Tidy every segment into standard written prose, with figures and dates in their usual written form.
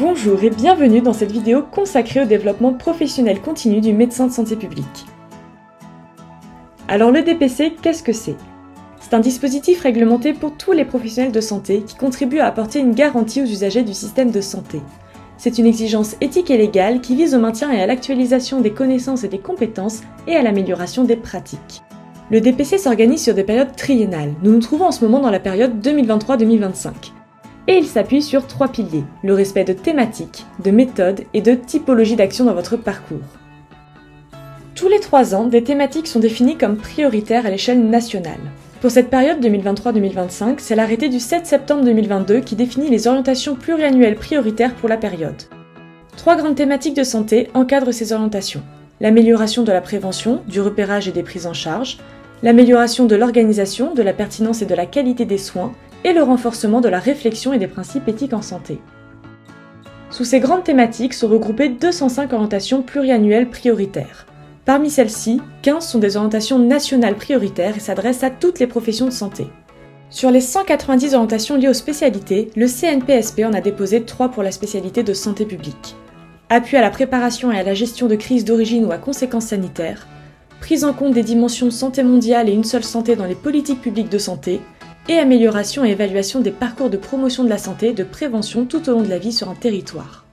Bonjour et bienvenue dans cette vidéo consacrée au développement professionnel continu du médecin de santé publique. Alors le DPC, qu'est-ce que c'est? C'est un dispositif réglementé pour tous les professionnels de santé qui contribue à apporter une garantie aux usagers du système de santé. C'est une exigence éthique et légale qui vise au maintien et à l'actualisation des connaissances et des compétences et à l'amélioration des pratiques. Le DPC s'organise sur des périodes triennales. Nous nous trouvons en ce moment dans la période 2023-2025. Et il s'appuie sur 3 piliers, le respect de thématiques, de méthodes et de typologies d'action dans votre parcours. Tous les 3 ans, des thématiques sont définies comme prioritaires à l'échelle nationale. Pour cette période 2023-2025, c'est l'arrêté du 7 septembre 2022 qui définit les orientations pluriannuelles prioritaires pour la période. 3 grandes thématiques de santé encadrent ces orientations. L'amélioration de la prévention, du repérage et des prises en charge, l'amélioration de l'organisation, de la pertinence et de la qualité des soins, et le renforcement de la réflexion et des principes éthiques en santé. Sous ces grandes thématiques sont regroupées 205 orientations pluriannuelles prioritaires. Parmi celles-ci, 15 sont des orientations nationales prioritaires et s'adressent à toutes les professions de santé. Sur les 190 orientations liées aux spécialités, le CNPSP en a déposé 3 pour la spécialité de santé publique. Appui à la préparation et à la gestion de crises d'origine ou à conséquences sanitaires, prise en compte des dimensions santé mondiale et une seule santé dans les politiques publiques de santé, et amélioration et évaluation des parcours de promotion de la santé et de prévention tout au long de la vie sur un territoire.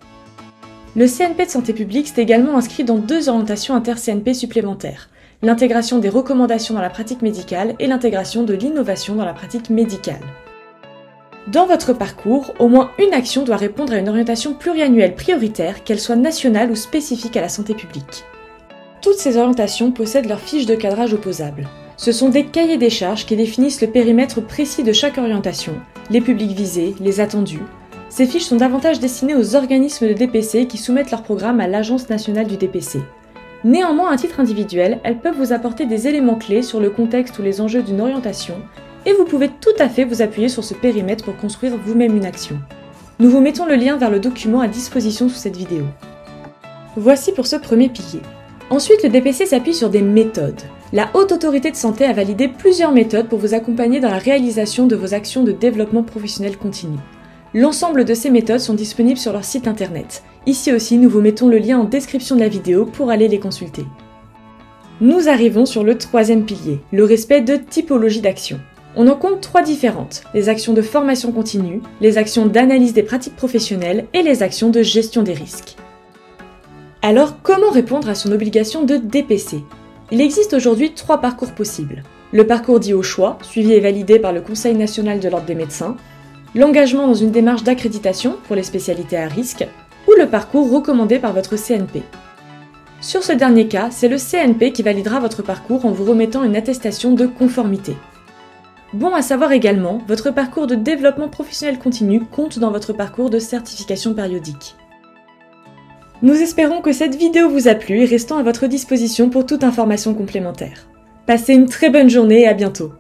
Le CNP de santé publique s'est également inscrit dans 2 orientations inter-CNP supplémentaires, l'intégration des recommandations dans la pratique médicale et l'intégration de l'innovation dans la pratique médicale. Dans votre parcours, au moins une action doit répondre à une orientation pluriannuelle prioritaire, qu'elle soit nationale ou spécifique à la santé publique. Toutes ces orientations possèdent leur fiche de cadrage opposable. Ce sont des cahiers des charges qui définissent le périmètre précis de chaque orientation, les publics visés, les attendus. Ces fiches sont davantage destinées aux organismes de DPC qui soumettent leur programme à l'Agence nationale du DPC. Néanmoins, à titre individuel, elles peuvent vous apporter des éléments clés sur le contexte ou les enjeux d'une orientation, et vous pouvez tout à fait vous appuyer sur ce périmètre pour construire vous-même une action. Nous vous mettons le lien vers le document à disposition sous cette vidéo. Voici pour ce premier pilier. Ensuite, le DPC s'appuie sur des méthodes. La Haute Autorité de Santé a validé plusieurs méthodes pour vous accompagner dans la réalisation de vos actions de développement professionnel continu. L'ensemble de ces méthodes sont disponibles sur leur site internet. Ici aussi, nous vous mettons le lien en description de la vidéo pour aller les consulter. Nous arrivons sur le 3e pilier, le respect de typologies d'action. On en compte 3 différentes, les actions de formation continue, les actions d'analyse des pratiques professionnelles et les actions de gestion des risques. Alors, comment répondre à son obligation de DPC? Il existe aujourd'hui 3 parcours possibles. Le parcours dit au choix, suivi et validé par le Conseil national de l'ordre des médecins, l'engagement dans une démarche d'accréditation pour les spécialités à risque, ou le parcours recommandé par votre CNP. Sur ce dernier cas, c'est le CNP qui validera votre parcours en vous remettant une attestation de conformité. Bon à savoir également, votre parcours de développement professionnel continu compte dans votre parcours de certification périodique. Nous espérons que cette vidéo vous a plu et restons à votre disposition pour toute information complémentaire. Passez une très bonne journée et à bientôt.